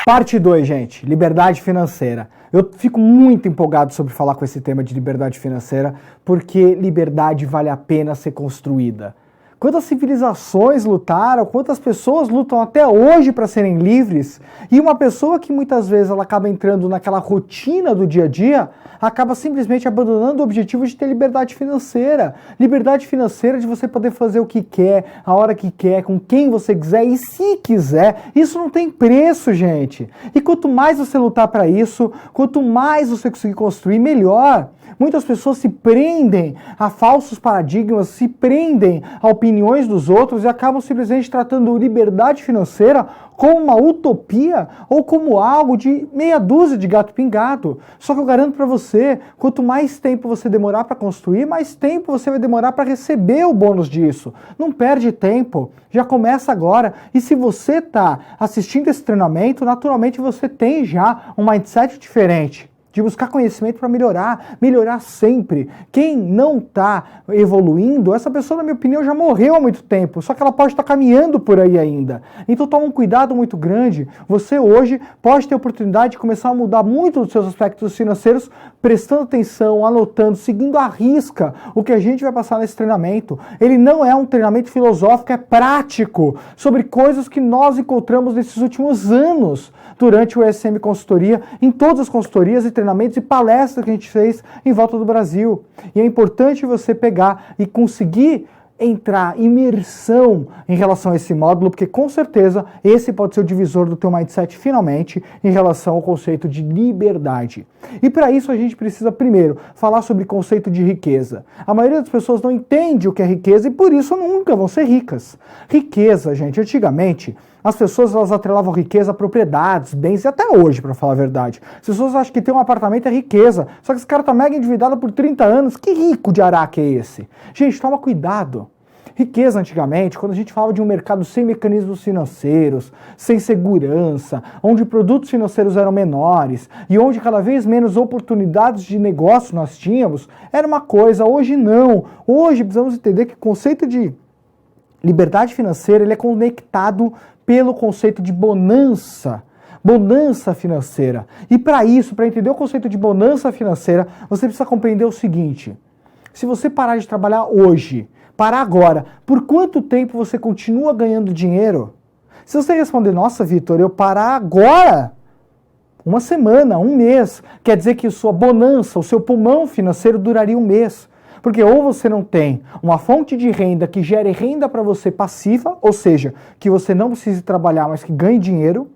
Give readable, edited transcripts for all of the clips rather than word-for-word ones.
Parte 2, gente, liberdade financeira. Eu fico muito empolgado sobre falar com esse tema de liberdade financeira, porque liberdade vale a pena ser construída. Quantas civilizações lutaram, quantas pessoas lutam até hoje para serem livres, e uma pessoa que muitas vezes ela acaba entrando naquela rotina do dia a dia, acaba simplesmente abandonando o objetivo de ter liberdade financeira. Liberdade financeira de você poder fazer o que quer, a hora que quer, com quem você quiser e se quiser. Isso não tem preço, gente. E quanto mais você lutar para isso, quanto mais você conseguir construir, melhor. Muitas pessoas se prendem a falsos paradigmas, se prendem a opiniões dos outros e acabam simplesmente tratando liberdade financeira como uma utopia ou como algo de meia dúzia de gato pingado. Só que eu garanto para você, quanto mais tempo você demorar para construir, mais tempo você vai demorar para receber o bônus disso. Não perde tempo, já começa agora. E se você está assistindo esse treinamento, naturalmente você tem já um mindset diferente. De buscar conhecimento para melhorar sempre. Quem não está evoluindo, essa pessoa, na minha opinião, já morreu há muito tempo, só que ela pode estar caminhando por aí ainda. Então toma um cuidado muito grande. Você hoje pode ter a oportunidade de começar a mudar muito dos seus aspectos financeiros, prestando atenção, anotando, seguindo à risca o que a gente vai passar nesse treinamento. Ele não é um treinamento filosófico, é prático, sobre coisas que nós encontramos nesses últimos anos, durante o ESM Consultoria, em todas as consultorias e treinamentos e palestras que a gente fez em volta do Brasil. E é importante você pegar e conseguir entrar, imersão em relação a esse módulo, porque com certeza esse pode ser o divisor do teu mindset finalmente em relação ao conceito de liberdade. E para isso a gente precisa primeiro falar sobre conceito de riqueza. A maioria das pessoas não entende o que é riqueza e por isso nunca vão ser ricas. Riqueza, gente, antigamente as pessoas elas atrelavam riqueza a propriedades, bens, e até hoje, para falar a verdade. As pessoas acham que ter um apartamento é riqueza, só que esse cara tá mega endividado por 30 anos, que rico de araque é esse? Gente, toma cuidado. Riqueza antigamente, quando a gente falava de um mercado sem mecanismos financeiros, sem segurança, onde produtos financeiros eram menores e onde cada vez menos oportunidades de negócio nós tínhamos, era uma coisa, hoje não. Hoje precisamos entender que o conceito de liberdade financeira ele é conectado pelo conceito de bonança financeira. E para isso, para entender o conceito de bonança financeira, você precisa compreender o seguinte: se você parar de trabalhar hoje, parar agora, por quanto tempo você continua ganhando dinheiro? Se você responder, nossa, Vitor, eu parar agora, uma semana, um mês, quer dizer que a sua bonança, o seu pulmão financeiro duraria um mês. Porque ou você não tem uma fonte de renda que gere renda para você passiva, ou seja, que você não precise trabalhar, mas que ganhe dinheiro,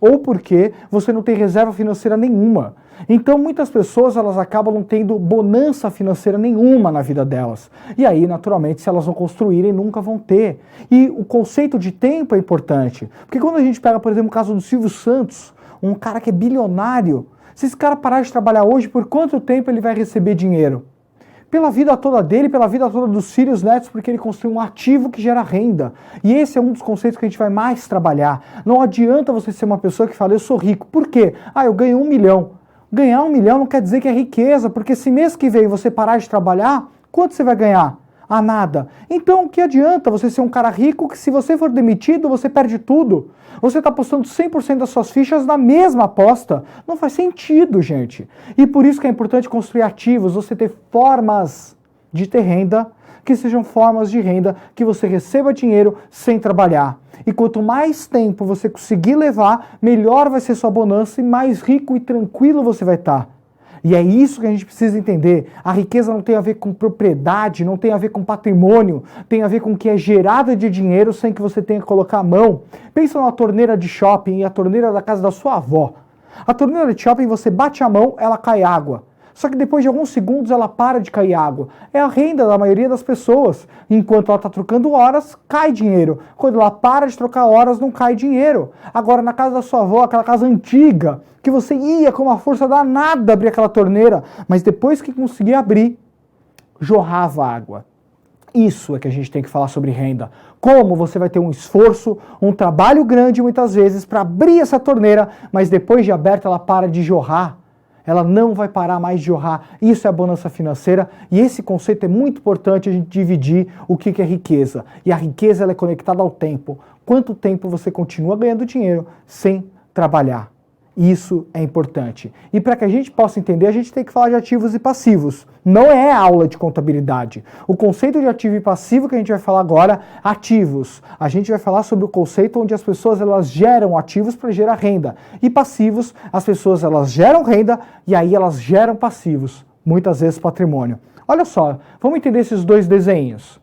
ou porque você não tem reserva financeira nenhuma. Então muitas pessoas elas acabam não tendo bonança financeira nenhuma na vida delas. E aí, naturalmente, se elas não construírem, nunca vão ter. E o conceito de tempo é importante. Porque quando a gente pega, por exemplo, o caso do Silvio Santos, um cara que é bilionário, se esse cara parar de trabalhar hoje, por quanto tempo ele vai receber dinheiro? Pela vida toda dele, pela vida toda dos filhos, netos, porque ele construiu um ativo que gera renda. E esse é um dos conceitos que a gente vai mais trabalhar. Não adianta você ser uma pessoa que fala, eu sou rico. Por quê? Ah, eu ganho 1 milhão. Ganhar 1 milhão não quer dizer que é riqueza, porque se mês que vem você parar de trabalhar, quanto você vai ganhar? Ah, nada. Então, o que adianta você ser um cara rico que se você for demitido, você perde tudo? Você está apostando 100% das suas fichas na mesma aposta. Não faz sentido, gente. E por isso que é importante construir ativos, você ter formas de ter renda, que sejam formas de renda que você receba dinheiro sem trabalhar. E quanto mais tempo você conseguir levar, melhor vai ser sua bonança e mais rico e tranquilo você vai estar. E é isso que a gente precisa entender. A riqueza não tem a ver com propriedade, não tem a ver com patrimônio, tem a ver com o que é gerado de dinheiro sem que você tenha que colocar a mão. Pensa numa torneira de shopping e a torneira da casa da sua avó. A torneira de shopping, você bate a mão, ela cai água. Só que depois de alguns segundos ela para de cair água. É a renda da maioria das pessoas. Enquanto ela está trocando horas, cai dinheiro. Quando ela para de trocar horas, não cai dinheiro. Agora, na casa da sua avó, aquela casa antiga, que você ia com uma força danada abrir aquela torneira, mas depois que conseguia abrir, jorrava água. Isso é que a gente tem que falar sobre renda. Como você vai ter um esforço, um trabalho grande muitas vezes para abrir essa torneira, mas depois de aberta ela para de jorrar. Ela não vai parar mais de jorrar. Isso é a bonança financeira e esse conceito é muito importante a gente dividir o que é riqueza. E a riqueza ela é conectada ao tempo. Quanto tempo você continua ganhando dinheiro sem trabalhar. Isso é importante. E para que a gente possa entender, a gente tem que falar de ativos e passivos. Não é aula de contabilidade. O conceito de ativo e passivo que a gente vai falar agora, ativos. A gente vai falar sobre o conceito onde as pessoas elas geram ativos para gerar renda. E passivos, as pessoas elas geram renda e aí elas geram passivos. Muitas vezes patrimônio. Olha só, vamos entender esses dois desenhos.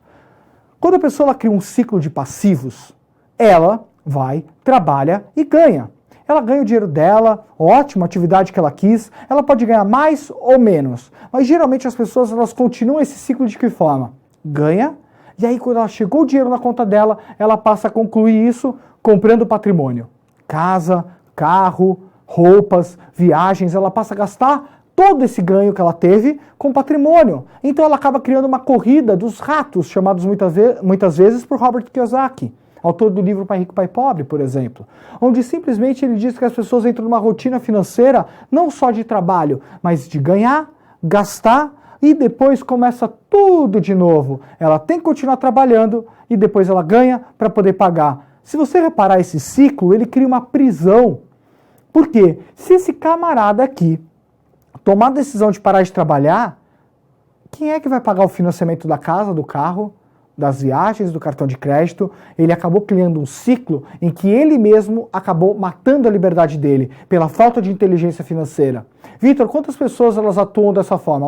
Quando a pessoa ela cria um ciclo de passivos, ela vai, trabalha e ganha. Ela ganha o dinheiro dela, ótima atividade que ela quis, ela pode ganhar mais ou menos. Mas geralmente as pessoas elas continuam esse ciclo de que forma? Ganha, e aí quando ela chegou o dinheiro na conta dela, ela passa a concluir isso comprando patrimônio. Casa, carro, roupas, viagens, ela passa a gastar todo esse ganho que ela teve com patrimônio. Então ela acaba criando uma corrida dos ratos, chamados muitas vezes por Robert Kiyosaki, autor do livro Pai Rico, Pai Pobre, por exemplo, onde simplesmente ele diz que as pessoas entram numa rotina financeira não só de trabalho, mas de ganhar, gastar e depois começa tudo de novo. Ela tem que continuar trabalhando e depois ela ganha para poder pagar. Se você reparar esse ciclo, ele cria uma prisão. Por quê? Se esse camarada aqui tomar a decisão de parar de trabalhar, quem é que vai pagar o financiamento da casa, do carro, das viagens, do cartão de crédito? Ele acabou criando um ciclo em que ele mesmo acabou matando a liberdade dele pela falta de inteligência financeira. Vitor, quantas pessoas elas atuam dessa forma?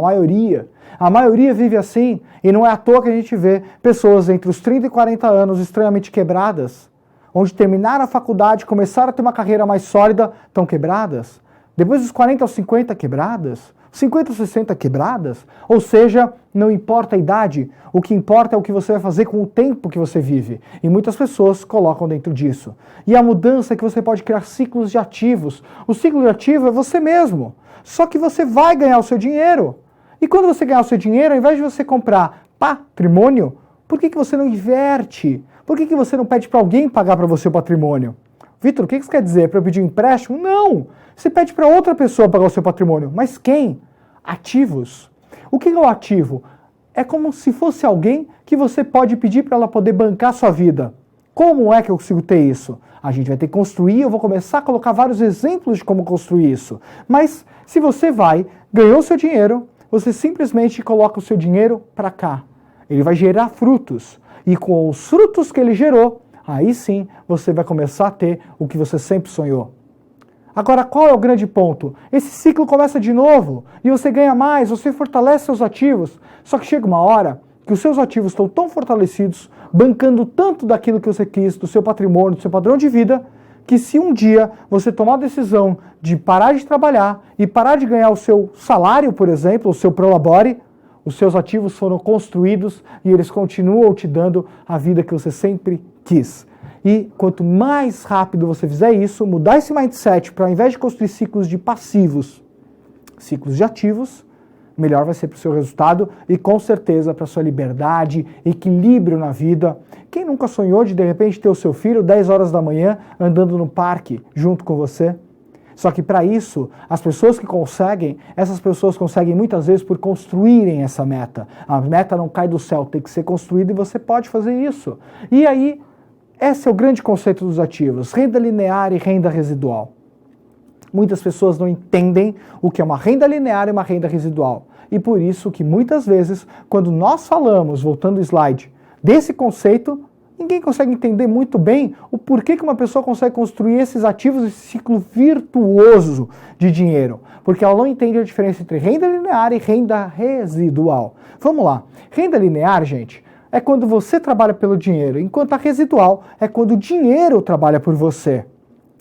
A maioria vive assim e não é à toa que a gente vê pessoas entre os 30 e 40 anos extremamente quebradas, onde terminaram a faculdade, começaram a ter uma carreira mais sólida, estão quebradas. Depois dos 40 aos 50 quebradas, 50 aos 60 quebradas, ou seja, não importa a idade, o que importa é o que você vai fazer com o tempo que você vive. E muitas pessoas colocam dentro disso. E a mudança é que você pode criar ciclos de ativos. O ciclo de ativo é você mesmo, só que você vai ganhar o seu dinheiro. E quando você ganhar o seu dinheiro, ao invés de você comprar patrimônio, por que você não inverte? Por que você não pede para alguém pagar para você o patrimônio? Vitor, o que isso quer dizer? Para eu pedir um empréstimo? Não! Você pede para outra pessoa pagar o seu patrimônio. Mas quem? Ativos. O que é o ativo? É como se fosse alguém que você pode pedir para ela poder bancar a sua vida. Como é que eu consigo ter isso? A gente vai ter que construir, eu vou começar a colocar vários exemplos de como construir isso. Mas se você ganhou o seu dinheiro, você simplesmente coloca o seu dinheiro para cá. Ele vai gerar frutos. E com os frutos que ele gerou, aí sim você vai começar a ter o que você sempre sonhou. Agora, qual é o grande ponto? Esse ciclo começa de novo e você ganha mais, você fortalece seus ativos. Só que chega uma hora que os seus ativos estão tão fortalecidos, bancando tanto daquilo que você quis, do seu patrimônio, do seu padrão de vida, que se um dia você tomar a decisão de parar de trabalhar e parar de ganhar o seu salário, por exemplo, o seu prolabore, os seus ativos foram construídos e eles continuam te dando a vida que você sempre quis. E quanto mais rápido você fizer isso, mudar esse mindset para ao invés de construir ciclos de passivos, ciclos de ativos, melhor vai ser para o seu resultado e com certeza para a sua liberdade, equilíbrio na vida. Quem nunca sonhou de repente ter o seu filho 10 horas da manhã andando no parque junto com você? Só que para isso, as pessoas que conseguem, essas pessoas conseguem muitas vezes por construírem essa meta. A meta não cai do céu, tem que ser construída e você pode fazer isso. E aí, esse é o grande conceito dos ativos, renda linear e renda residual. Muitas pessoas não entendem o que é uma renda linear e uma renda residual. E por isso que muitas vezes, quando nós falamos, voltando ao slide, desse conceito, ninguém consegue entender muito bem o porquê que uma pessoa consegue construir esses ativos, esse ciclo virtuoso de dinheiro. Porque ela não entende a diferença entre renda linear e renda residual. Vamos lá. Renda linear, gente, é quando você trabalha pelo dinheiro, enquanto a residual é quando o dinheiro trabalha por você.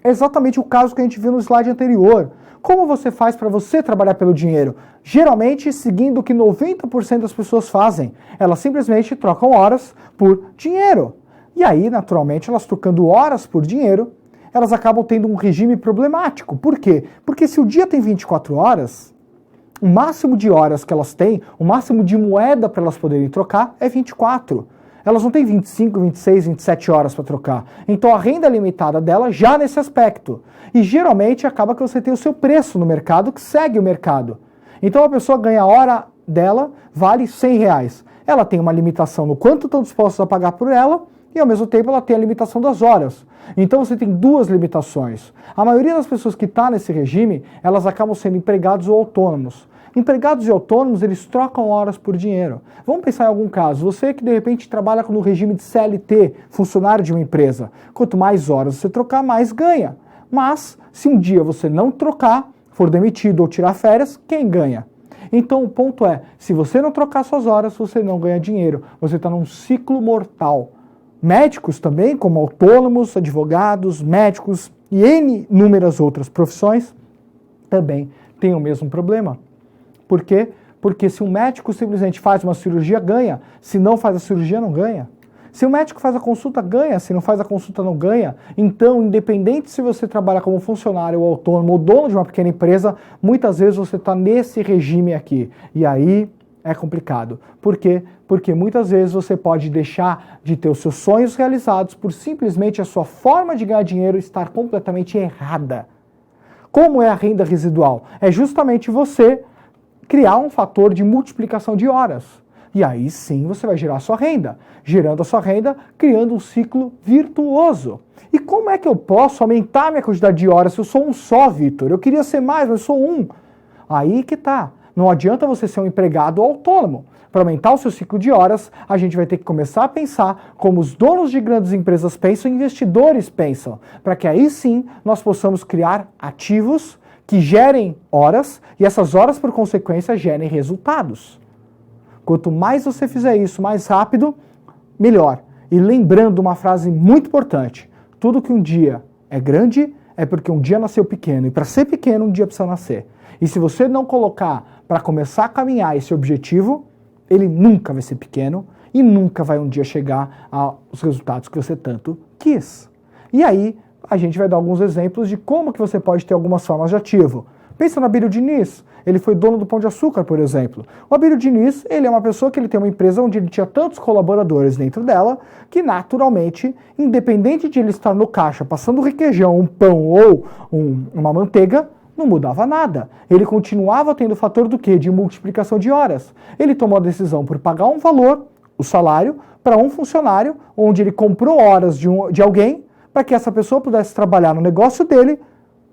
É exatamente o caso que a gente viu no slide anterior. Como você faz para você trabalhar pelo dinheiro? Geralmente seguindo o que 90% das pessoas fazem. Elas simplesmente trocam horas por dinheiro. E aí, naturalmente, elas trocando horas por dinheiro, elas acabam tendo um regime problemático. Por quê? Porque se o dia tem 24 horas, o máximo de horas que elas têm, o máximo de moeda para elas poderem trocar é 24. Elas não têm 25, 26, 27 horas para trocar. Então a renda limitada dela já nesse aspecto. E geralmente acaba que você tem o seu preço no mercado que segue o mercado. Então a pessoa ganha a hora dela, vale R$100. Ela tem uma limitação no quanto estão dispostos a pagar por ela e ao mesmo tempo ela tem a limitação das horas. Então você tem duas limitações. A maioria das pessoas que está nesse regime, elas acabam sendo empregados ou autônomos. Empregados e autônomos, eles trocam horas por dinheiro. Vamos pensar em algum caso. Você que de repente trabalha no regime de CLT, funcionário de uma empresa. Quanto mais horas você trocar, mais ganha. Mas, se um dia você não trocar, for demitido ou tirar férias, quem ganha? Então o ponto é, se você não trocar suas horas, você não ganha dinheiro. Você está num ciclo mortal. Médicos também, como autônomos, advogados, médicos e N inúmeras outras profissões, também têm o mesmo problema. Por quê? Porque se um médico simplesmente faz uma cirurgia, ganha. Se não faz a cirurgia, não ganha. Se o médico faz a consulta, ganha. Se não faz a consulta, não ganha. Então, independente se você trabalha como funcionário ou autônomo ou dono de uma pequena empresa, muitas vezes você está nesse regime aqui. E aí é complicado. Por quê? Porque muitas vezes você pode deixar de ter os seus sonhos realizados por simplesmente a sua forma de ganhar dinheiro estar completamente errada. Como é a renda residual? É justamente você criar um fator de multiplicação de horas. E aí sim você vai gerar a sua renda. Gerando a sua renda, criando um ciclo virtuoso. E como é que eu posso aumentar a minha quantidade de horas se eu sou um só, Vitor? Eu queria ser mais, mas eu sou um. Aí que tá. Não adianta você ser um empregado autônomo. Para aumentar o seu ciclo de horas, a gente vai ter que começar a pensar como os donos de grandes empresas pensam e investidores pensam. Para que aí sim nós possamos criar ativos que gerem horas e essas horas, por consequência, gerem resultados. Quanto mais você fizer isso mais rápido, melhor. E lembrando uma frase muito importante, tudo que um dia é grande é porque um dia nasceu pequeno. E para ser pequeno, um dia precisa nascer. E se você não colocar para começar a caminhar esse objetivo, ele nunca vai ser pequeno e nunca vai um dia chegar aos resultados que você tanto quis. E aí, a gente vai dar alguns exemplos de como que você pode ter algumas formas de ativo. Pensa no Abílio Diniz, ele foi dono do Pão de Açúcar, por exemplo. O Abílio Diniz, ele é uma pessoa que ele tem uma empresa onde ele tinha tantos colaboradores dentro dela, que naturalmente, independente de ele estar no caixa passando requeijão, um pão ou uma manteiga, não mudava nada. Ele continuava tendo o fator do quê? De multiplicação de horas. Ele tomou a decisão por pagar um valor, o salário, para um funcionário, onde ele comprou horas de alguém, para que essa pessoa pudesse trabalhar no negócio dele,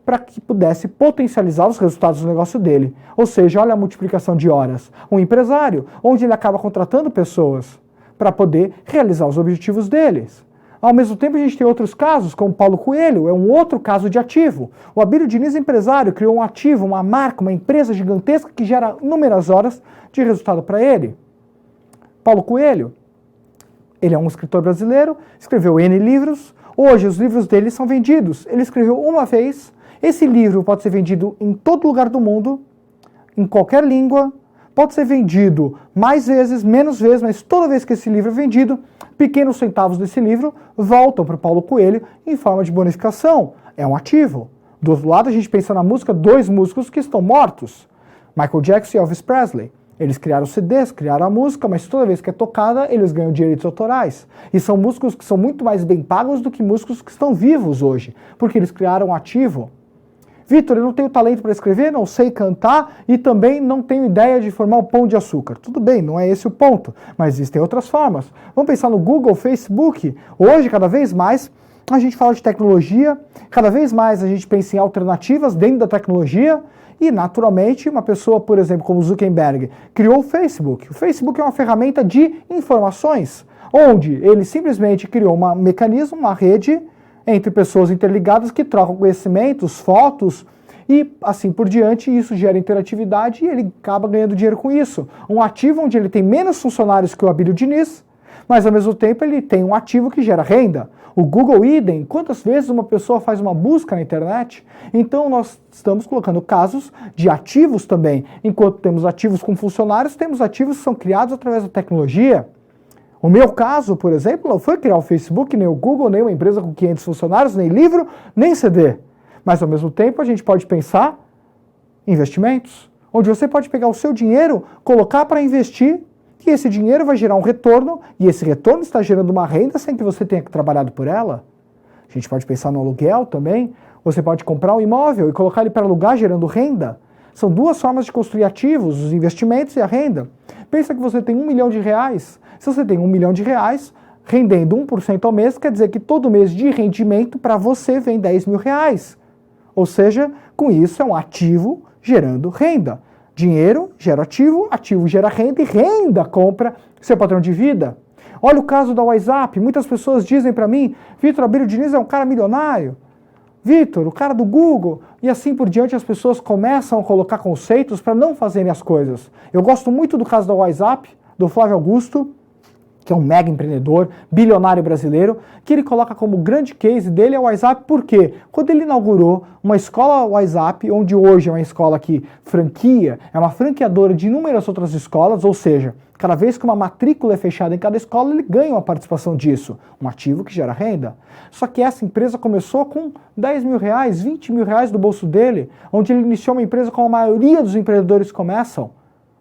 para que pudesse potencializar os resultados do negócio dele. Ou seja, olha a multiplicação de horas. Um empresário, onde ele acaba contratando pessoas para poder realizar os objetivos deles. Ao mesmo tempo, a gente tem outros casos, como Paulo Coelho, é um outro caso de ativo. O Abílio Diniz, empresário, criou um ativo, uma marca, uma empresa gigantesca que gera inúmeras horas de resultado para ele. Paulo Coelho, ele é um escritor brasileiro, escreveu N livros. Hoje, os livros dele são vendidos. Ele escreveu uma vez. Esse livro pode ser vendido em todo lugar do mundo, em qualquer língua. Pode ser vendido mais vezes, menos vezes, mas toda vez que esse livro é vendido, pequenos centavos desse livro voltam para o Paulo Coelho em forma de bonificação. É um ativo. Do outro lado, a gente pensa na música, dois músicos que estão mortos. Michael Jackson e Elvis Presley. Eles criaram CDs, criaram a música, mas toda vez que é tocada, eles ganham direitos autorais. E são músicos que são muito mais bem pagos do que músicos que estão vivos hoje, porque eles criaram um ativo. Vitor, eu não tenho talento para escrever, não sei cantar e também não tenho ideia de formar um pão de açúcar. Tudo bem, não é esse o ponto, mas existem outras formas. Vamos pensar no Google, Facebook. Hoje, cada vez mais, a gente fala de tecnologia, cada vez mais a gente pensa em alternativas dentro da tecnologia e, naturalmente, uma pessoa, por exemplo, como Zuckerberg, criou o Facebook. O Facebook é uma ferramenta de informações, onde ele simplesmente criou um mecanismo, uma rede entre pessoas interligadas que trocam conhecimentos, fotos e assim por diante. Isso gera interatividade e ele acaba ganhando dinheiro com isso. Um ativo onde ele tem menos funcionários que o Abílio Diniz, mas ao mesmo tempo ele tem um ativo que gera renda. O Google idem, quantas vezes uma pessoa faz uma busca na internet? Então nós estamos colocando casos de ativos também. Enquanto temos ativos com funcionários, temos ativos que são criados através da tecnologia. O meu caso, por exemplo, não foi criar o Facebook, nem o Google, nem uma empresa com 500 funcionários, nem livro, nem CD. Mas, ao mesmo tempo, a gente pode pensar em investimentos, onde você pode pegar o seu dinheiro, colocar para investir, e esse dinheiro vai gerar um retorno, e esse retorno está gerando uma renda sem que você tenha trabalhado por ela. A gente pode pensar no aluguel também. Você pode comprar um imóvel e colocar ele para alugar, gerando renda. São duas formas de construir ativos, os investimentos e a renda. Pensa que você tem R$1 milhão. Se você tem R$1 milhão, rendendo 1% ao mês, quer dizer que todo mês de rendimento para você vem R$10.000. Ou seja, com isso é um ativo gerando renda. Dinheiro gera ativo gera renda e renda compra seu padrão de vida. Olha o caso da WhatsApp. Muitas pessoas dizem para mim, Vitor Abílio Diniz é um cara milionário. Vitor, o cara do Google. E assim por diante as pessoas começam a colocar conceitos para não fazerem as coisas. Eu gosto muito do caso da WhatsApp, do Flávio Augusto, que é um mega empreendedor, bilionário brasileiro, que ele coloca como grande case dele é o WhatsApp, porque quando ele inaugurou uma escola WhatsApp, onde hoje é uma escola que franquia, é uma franqueadora de inúmeras outras escolas, ou seja, cada vez que uma matrícula é fechada em cada escola, ele ganha uma participação disso, um ativo que gera renda. Só que essa empresa começou com R$10.000, R$20.000 do bolso dele, onde ele iniciou uma empresa como a maioria dos empreendedores começam,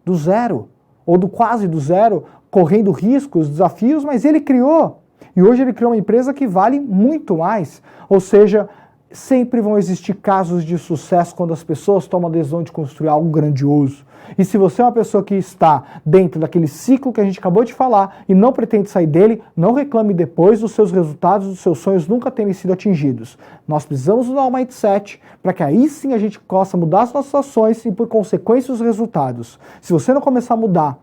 do zero, ou do quase do zero, correndo riscos, desafios, mas ele criou. E hoje ele criou uma empresa que vale muito mais. Ou seja, sempre vão existir casos de sucesso quando as pessoas tomam a decisão de construir algo grandioso. E se você é uma pessoa que está dentro daquele ciclo que a gente acabou de falar e não pretende sair dele, não reclame depois dos seus resultados, dos seus sonhos nunca terem sido atingidos. Nós precisamos mudar o mindset para que aí sim a gente possa mudar as nossas ações e, por consequência, os resultados. Se você não começar a mudar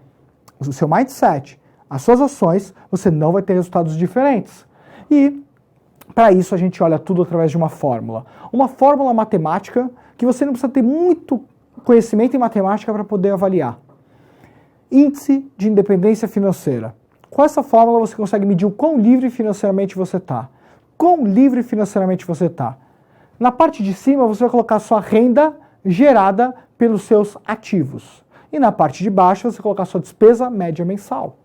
o seu mindset, as suas ações, você não vai ter resultados diferentes. E para isso a gente olha tudo através de uma fórmula. Uma fórmula matemática que você não precisa ter muito conhecimento em matemática para poder avaliar. Índice de independência financeira. Com essa fórmula você consegue medir o quão livre financeiramente você está. Quão livre financeiramente você está. Na parte de cima você vai colocar a sua renda gerada pelos seus ativos. E na parte de baixo você colocar a sua despesa média mensal.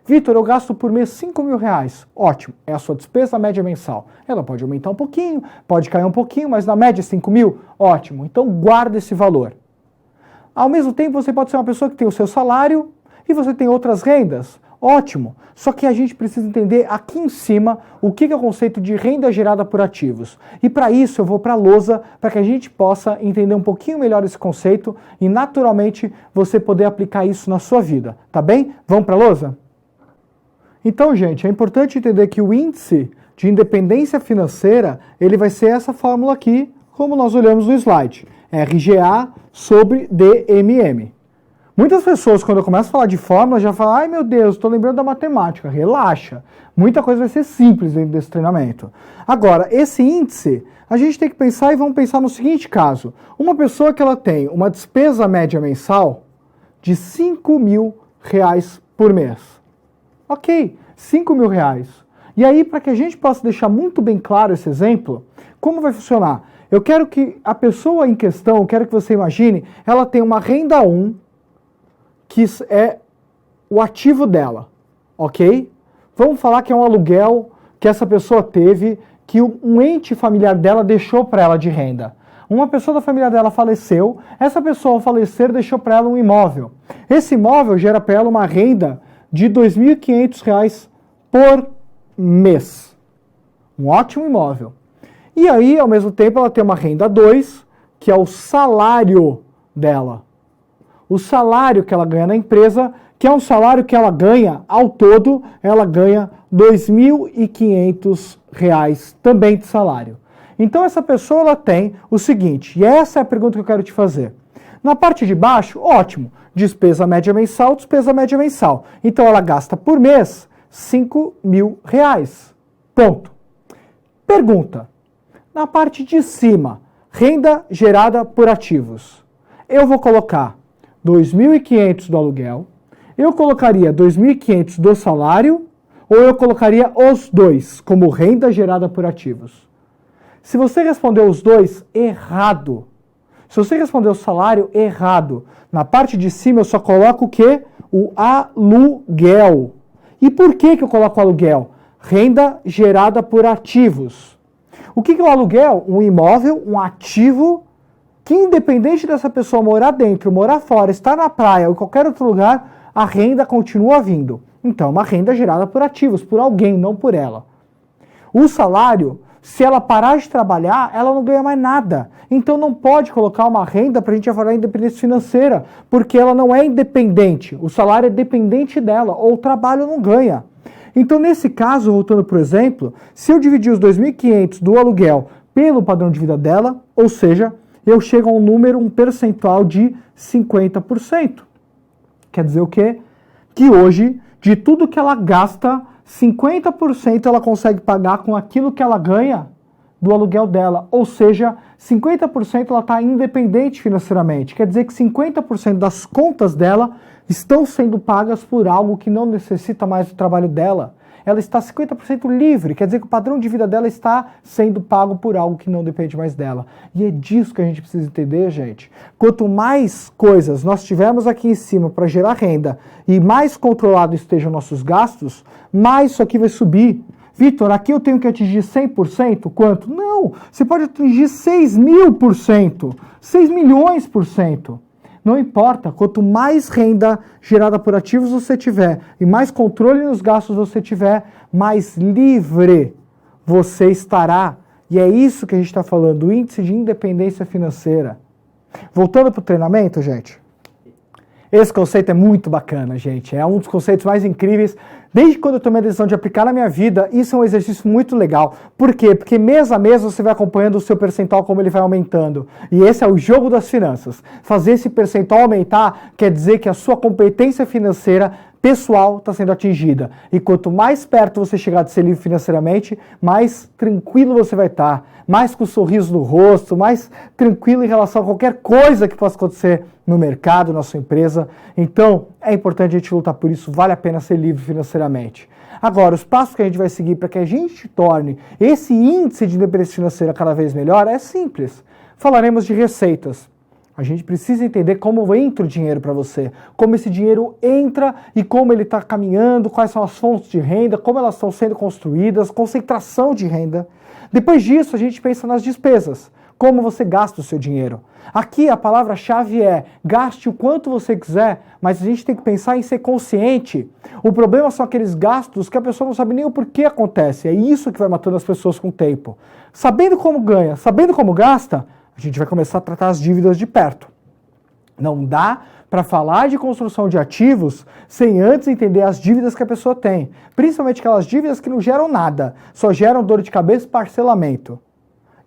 Vitor, eu gasto por mês R$5.000. Ótimo, é a sua despesa média mensal. Ela pode aumentar um pouquinho, pode cair um pouquinho, mas na média 5.000, ótimo. Então guarda esse valor. Ao mesmo tempo você pode ser uma pessoa que tem o seu salário e você tem outras rendas. Ótimo. Só que a gente precisa entender aqui em cima o que é o conceito de renda gerada por ativos. E para isso eu vou para a lousa para que a gente possa entender um pouquinho melhor esse conceito e naturalmente você poder aplicar isso na sua vida. Tá bem? Vamos para a lousa? Então, gente, é importante entender que o índice de independência financeira, ele vai ser essa fórmula aqui, como nós olhamos no slide. RGA sobre DMM. Muitas pessoas, quando eu começo a falar de fórmula, já falam, ai meu Deus, estou lembrando da matemática. Relaxa. Muita coisa vai ser simples dentro desse treinamento. Agora, esse índice, a gente tem que pensar e vamos pensar no seguinte caso. Uma pessoa que ela tem uma despesa média mensal de R$5.000 por mês. Ok, R$5.000. E aí, para que a gente possa deixar muito bem claro esse exemplo, como vai funcionar? Eu quero que a pessoa em questão, eu quero que você imagine, ela tem uma renda 1, que é o ativo dela, ok? Vamos falar que é um aluguel que essa pessoa teve, que um ente familiar dela deixou para ela de renda. Uma pessoa da família dela faleceu, essa pessoa ao falecer deixou para ela um imóvel. Esse imóvel gera para ela uma renda de R$2.500 por mês. Um ótimo imóvel. E aí, ao mesmo tempo, ela tem uma renda 2, que é o salário dela. O salário que ela ganha na empresa, que é um salário que ela ganha, ao todo, ela ganha R$2.500 também de salário. Então, essa pessoa ela tem o seguinte, e essa é a pergunta que eu quero te fazer. Na parte de baixo, ótimo, despesa média mensal, despesa média mensal. Então ela gasta por mês R$5.000. Ponto. Pergunta. Na parte de cima, renda gerada por ativos. Eu vou colocar R$2.500 do aluguel, eu colocaria R$2.500 do salário, ou eu colocaria os dois como renda gerada por ativos. Se você respondeu os dois, errado. Se você respondeu o salário, errado. Na parte de cima eu só coloco o quê? O aluguel. E por que eu coloco aluguel? Renda gerada por ativos. O que é o aluguel? Um imóvel, um ativo, que independente dessa pessoa morar dentro, morar fora, estar na praia ou em qualquer outro lugar, a renda continua vindo. Então, uma renda gerada por ativos, por alguém, não por ela. O salário, se ela parar de trabalhar, ela não ganha mais nada. Então não pode colocar uma renda para a gente falar em independência financeira, porque ela não é independente. O salário é dependente dela, ou o trabalho não ganha. Então, nesse caso, voltando para o exemplo, se eu dividir os 2.500 do aluguel pelo padrão de vida dela, ou seja, eu chego a um número, um percentual de 50%. Quer dizer o quê? Que hoje, de tudo que ela gasta, 50% ela consegue pagar com aquilo que ela ganha do aluguel dela. Ou seja, 50% ela está independente financeiramente. Quer dizer que 50% das contas dela estão sendo pagas por algo que não necessita mais do trabalho dela. Ela está 50% livre, quer dizer que o padrão de vida dela está sendo pago por algo que não depende mais dela. E é disso que a gente precisa entender, gente. Quanto mais coisas nós tivermos aqui em cima para gerar renda e mais controlado estejam nossos gastos, mais isso aqui vai subir. Vitor, aqui eu tenho que atingir 100%? Quanto? Não, você pode atingir 6.000%, 6 milhões por cento. Não importa, quanto mais renda gerada por ativos você tiver e mais controle nos gastos você tiver, mais livre você estará. E é isso que a gente está falando, o índice de independência financeira. Voltando para o treinamento, gente. Esse conceito é muito bacana, gente. É um dos conceitos mais incríveis. Desde quando eu tomei a decisão de aplicar na minha vida, isso é um exercício muito legal. Por quê? Porque mês a mês você vai acompanhando o seu percentual, como ele vai aumentando. E esse é o jogo das finanças. Fazer esse percentual aumentar quer dizer que a sua competência financeira pessoal está sendo atingida. E quanto mais perto você chegar de ser livre financeiramente, mais tranquilo você vai estar. Mais com um sorriso no rosto, mais tranquilo em relação a qualquer coisa que possa acontecer no mercado, na sua empresa. Então, é importante a gente lutar por isso, vale a pena ser livre financeiramente. Agora, os passos que a gente vai seguir para que a gente torne esse índice de independência financeira cada vez melhor é simples. Falaremos de receitas. A gente precisa entender como entra o dinheiro para você, como esse dinheiro entra e como ele está caminhando, quais são as fontes de renda, como elas estão sendo construídas, concentração de renda. Depois disso, a gente pensa nas despesas, como você gasta o seu dinheiro. Aqui a palavra-chave é gaste o quanto você quiser, mas a gente tem que pensar em ser consciente. O problema são aqueles gastos que a pessoa não sabe nem o porquê acontece. É isso que vai matando as pessoas com o tempo. Sabendo como ganha, sabendo como gasta, a gente vai começar a tratar as dívidas de perto. Não dá para falar de construção de ativos sem antes entender as dívidas que a pessoa tem. Principalmente aquelas dívidas que não geram nada, só geram dor de cabeça e parcelamento.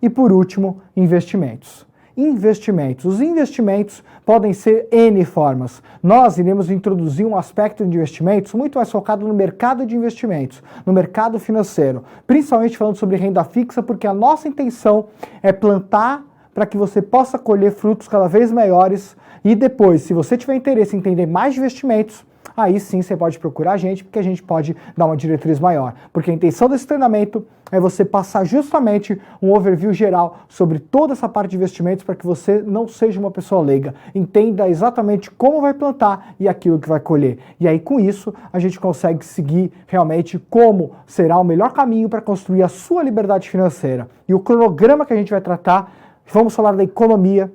E por último, investimentos. Investimentos. Os investimentos podem ser N formas. Nós iremos introduzir um aspecto de investimentos muito mais focado no mercado de investimentos, no mercado financeiro. Principalmente falando sobre renda fixa, porque a nossa intenção é plantar para que você possa colher frutos cada vez maiores e depois, se você tiver interesse em entender mais de investimentos, aí sim você pode procurar a gente, porque a gente pode dar uma diretriz maior. Porque a intenção desse treinamento é você passar justamente um overview geral sobre toda essa parte de investimentos para que você não seja uma pessoa leiga, entenda exatamente como vai plantar e aquilo que vai colher. E aí com isso a gente consegue seguir realmente como será o melhor caminho para construir a sua liberdade financeira. E o cronograma que a gente vai tratar, vamos falar da economia.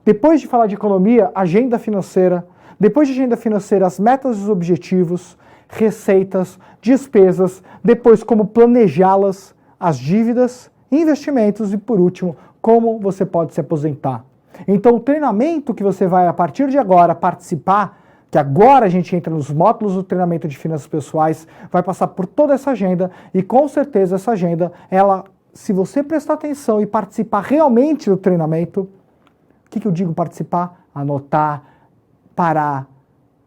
Depois de falar de economia, agenda financeira. Depois de agenda financeira, as metas e os objetivos, receitas, despesas. Depois, como planejá-las, as dívidas, investimentos e, por último, como você pode se aposentar. Então, o treinamento que você vai, a partir de agora, participar, que agora a gente entra nos módulos do treinamento de finanças pessoais, vai passar por toda essa agenda e, com certeza, essa agenda, ela, se você prestar atenção e participar realmente do treinamento, o que eu digo participar? Anotar, parar,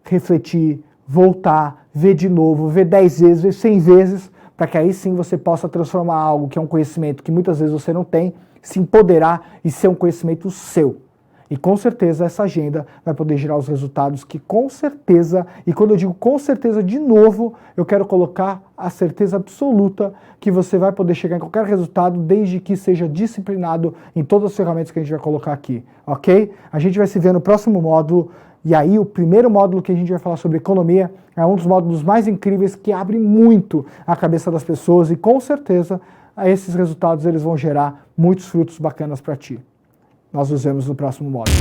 refletir, voltar, ver de novo, ver 10 vezes, ver 100 vezes, para que aí sim você possa transformar algo que é um conhecimento que muitas vezes você não tem, se empoderar e ser um conhecimento seu. E com certeza essa agenda vai poder gerar os resultados que com certeza, e quando eu digo com certeza de novo, eu quero colocar a certeza absoluta que você vai poder chegar em qualquer resultado desde que seja disciplinado em todas as ferramentas que a gente vai colocar aqui, ok? A gente vai se ver no próximo módulo, e aí o primeiro módulo que a gente vai falar sobre economia é um dos módulos mais incríveis que abre muito a cabeça das pessoas e com certeza esses resultados eles vão gerar muitos frutos bacanas para ti. Nós nos vemos no próximo módulo.